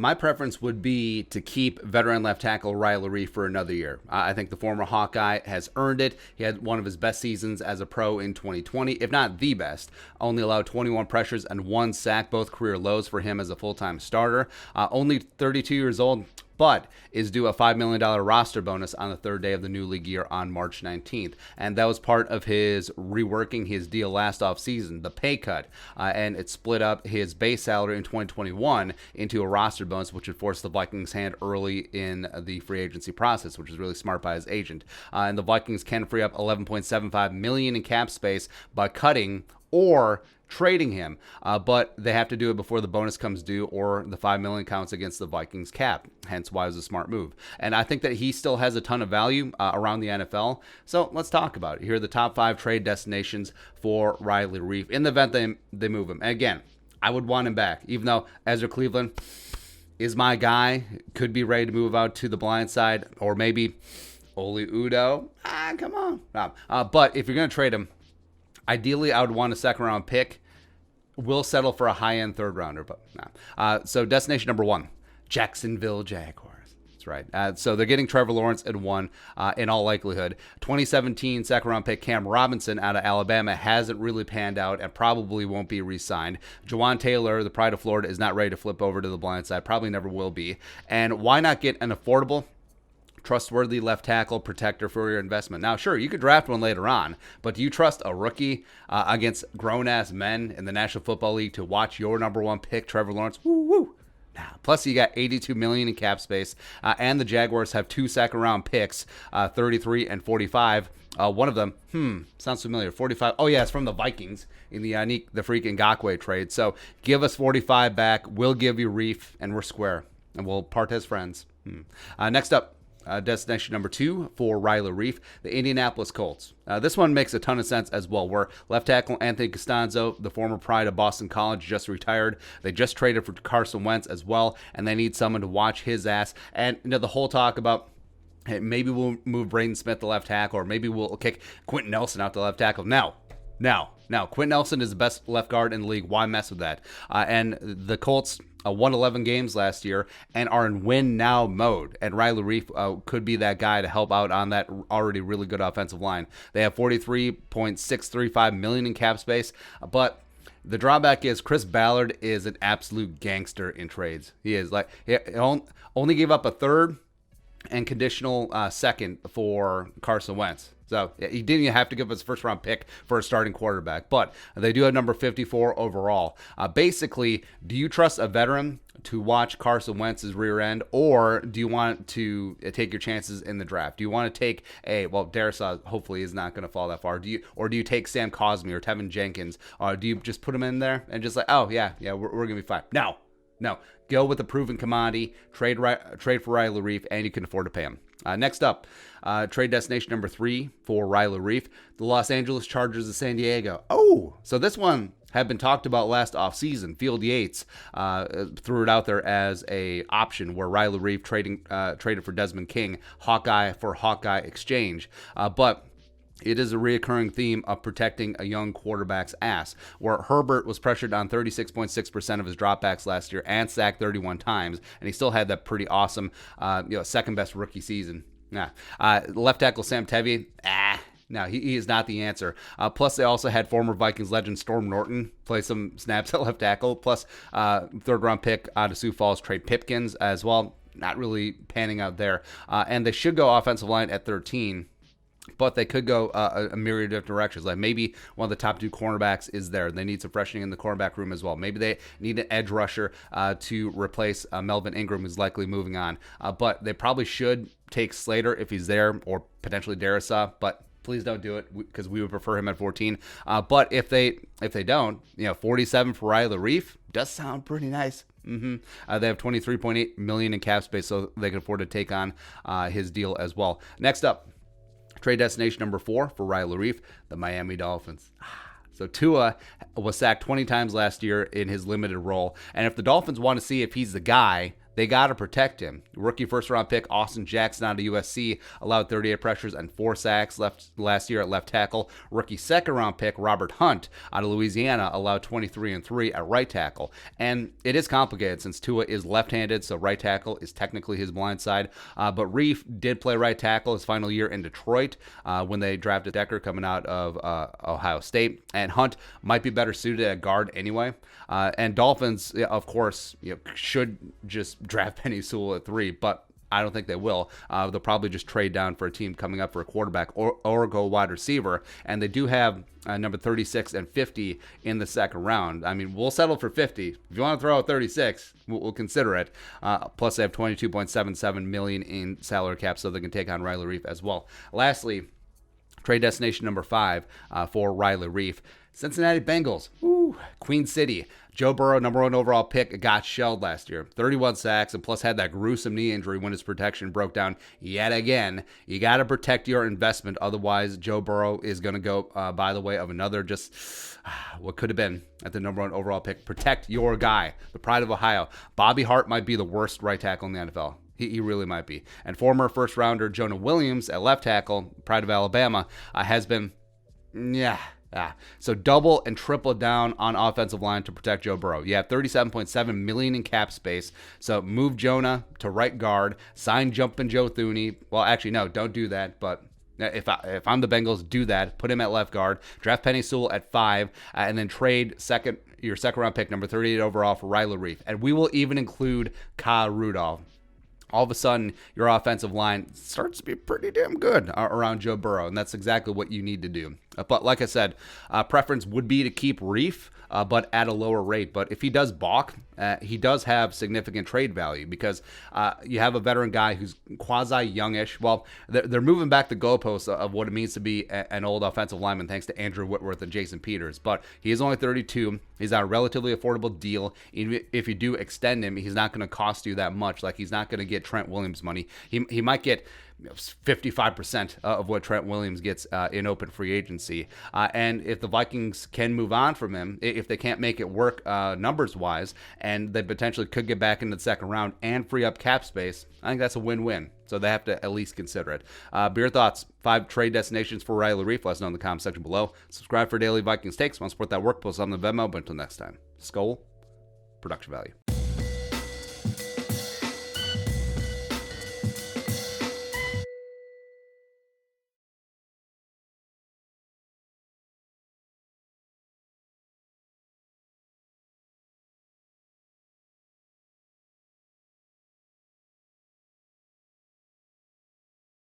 My preference would be to keep veteran left tackle Riley Reiff for another year. I think the former Hawkeye has earned it. He had one of his best seasons as a pro in 2020, if not the best. Only allowed 21 pressures and 1 sack, both career lows for him as a full-time starter. Only 32 years old, but is due a $5 million roster bonus on the third day of the new league year on March 19th. And that was part of his reworking his deal last offseason, the pay cut. And it split up his base salary in 2021 into a roster bonus, which would force the Vikings' hand early in the free agency process, which is really smart by his agent. And the Vikings can free up $11.75 million in cap space by cutting or trading him, but they have to do it before the bonus comes due or the $5 million counts against the Vikings cap, hence why it was a smart move. And I think that he still has a ton of value around the NFL, so let's talk about it. Here are the top 5 trade destinations for Riley Reiff in the event they move him. And again, I would want him back, even though Ezra Cleveland is my guy, could be ready to move out to the blind side, or maybe Oli Udoh. Come on. But if you're going to trade him, ideally, I would want a second-round pick. We'll settle for a high-end third-rounder, but no. So destination number 1, Jacksonville Jaguars. That's right. So they're getting Trevor Lawrence at 1 in all likelihood. 2017 second-round pick Cam Robinson out of Alabama hasn't really panned out and probably won't be re-signed. Jawan Taylor, the pride of Florida, is not ready to flip over to the blind side. Probably never will be. And why not get an affordable, trustworthy left tackle protector for your investment? Now, sure, you could draft one later on, but do you trust a rookie against grown-ass men in the National Football League to watch your number 1 pick, Trevor Lawrence? Woo. Now, plus, you got $82 million in cap space, and the Jaguars have 2 second-round picks, 33 and 45. One of them, sounds familiar, 45. Oh, yeah, it's from the Vikings in the Freak Ngakoue trade. So give us 45 back. We'll give you Reiff, and we're square, and we'll part as friends. Next up, destination number 2 for Riley Reiff, the Indianapolis Colts. This one makes a ton of sense as well, where left tackle Anthony Costanzo, the former pride of Boston College, just retired. They just traded for Carson Wentz as well, and they need someone to watch his ass. And the whole talk about, hey, maybe we'll move Braden Smith to left tackle, or maybe we'll kick Quentin Nelson out to left tackle. Now, Quentin Nelson is the best left guard in the league. Why mess with that? And the Colts won 11 games last year and are in win-now mode. And Riley Reiff could be that guy to help out on that already really good offensive line. They have $43.635 million in cap space, but the drawback is Chris Ballard is an absolute gangster in trades. He is. He only gave up a third and conditional second for Carson Wentz. So he didn't even have to give us a first-round pick for a starting quarterback. But they do have number 54 overall. Basically, do you trust a veteran to watch Carson Wentz's rear end, or do you want to take your chances in the draft? Do you want to take Darisaw hopefully is not going to fall that far. Do you take Sam Cosmi or Tevin Jenkins? Or do you just put him in there and just we're going to be fine? No. Go with a proven commodity, trade for Riley Reiff, and you can afford to pay him. Next up, trade destination number 3 for Riley Reiff, the Los Angeles Chargers of San Diego. Oh, so this one had been talked about last offseason. Field Yates threw it out there as a option where Riley Reiff traded for Desmond King, Hawkeye for Hawkeye exchange. But it is a reoccurring theme of protecting a young quarterback's ass, where Herbert was pressured on 36.6% of his dropbacks last year and sacked 31 times, and he still had that pretty awesome, second best rookie season. Left tackle Sam Tevier, no, he is not the answer. Plus, they also had former Vikings legend Storm Norton play some snaps at left tackle, plus third-round pick out of Sioux Falls, Trey Pipkins as well. Not really panning out there. And they should go offensive line at 13. But they could go a myriad of directions. Like maybe one of the top 2 cornerbacks is there. They need some freshening in the cornerback room as well. Maybe they need an edge rusher to replace Melvin Ingram, who's likely moving on. But they probably should take Slater if he's there, or potentially Darisaw. But please don't do it, because we would prefer him at 14. But if they don't, 47 for Riley Reiff does sound pretty nice. They have $23.8 million in cap space, so they can afford to take on his deal as well. Next up, trade destination number 4 for Riley Reiff, the Miami Dolphins. So Tua was sacked 20 times last year in his limited role. And if the Dolphins want to see if he's the guy, They got to protect him. Rookie first-round pick Austin Jackson out of USC allowed 38 pressures and 4 sacks last year at left tackle. Rookie second-round pick Robert Hunt out of Louisiana allowed 23 and 3 at right tackle. And it is complicated since Tua is left-handed, so right tackle is technically his blind side. But Reiff did play right tackle his final year in Detroit when they drafted Decker coming out of Ohio State. And Hunt might be better suited at guard anyway. And Dolphins, of course, should just draft Penny Sewell at 3, but I don't think they will. They'll probably just trade down for a team coming up for a quarterback or go wide receiver. And they do have number 36 and 50 in the second round. I mean, we'll settle for 50. If you want to throw out 36, we'll consider it. Plus, they have $22.77 million in salary cap, so they can take on Riley Reiff as well. Lastly, trade destination number 5 for Riley Reiff. Cincinnati Bengals, Queen City. Joe Burrow, number 1 overall pick, got shelled last year. 31 sacks, and plus had that gruesome knee injury when his protection broke down yet again. You got to protect your investment. Otherwise, Joe Burrow is going to go by the way of another just what could have been at the number 1 overall pick. Protect your guy, the pride of Ohio. Bobby Hart might be the worst right tackle in the NFL. He really might be. And former first-rounder Jonah Williams at left tackle, pride of Alabama, has been, so double and triple down on offensive line to protect Joe Burrow. You have $37.7 million in cap space. So move Jonah to right guard, sign Jumpin' Joe Thuney. Well, actually, no, don't do that. But if I'm the Bengals, do that. Put him at left guard. Draft Penny Sewell at 5, and then trade your second round pick, number 38 overall, for Riley Reiff. And we will even include Kyle Rudolph. All of a sudden, your offensive line starts to be pretty damn good around Joe Burrow, and that's exactly what you need to do. But like I said, preference would be to keep Reiff, but at a lower rate. But if he does balk, he does have significant trade value because you have a veteran guy who's quasi-youngish. Well, they're moving back the goalposts of what it means to be an old offensive lineman thanks to Andrew Whitworth and Jason Peters. But he is only 32. He's on a relatively affordable deal. Even if you do extend him, he's not going to cost you that much. Like, he's not going to get Trent Williams money. He might get 55% of what Trent Williams gets in open free agency. And if the Vikings can move on from him, if they can't make it work numbers-wise, and they potentially could get back into the second round and free up cap space, I think that's a win-win. So they have to at least consider it. Be your thoughts. 5 trade destinations for Riley Reiff. Let us know in the comment section below. Subscribe for daily Vikings takes. Want to support that work? Post on the Venmo. But until next time, Skol, production value.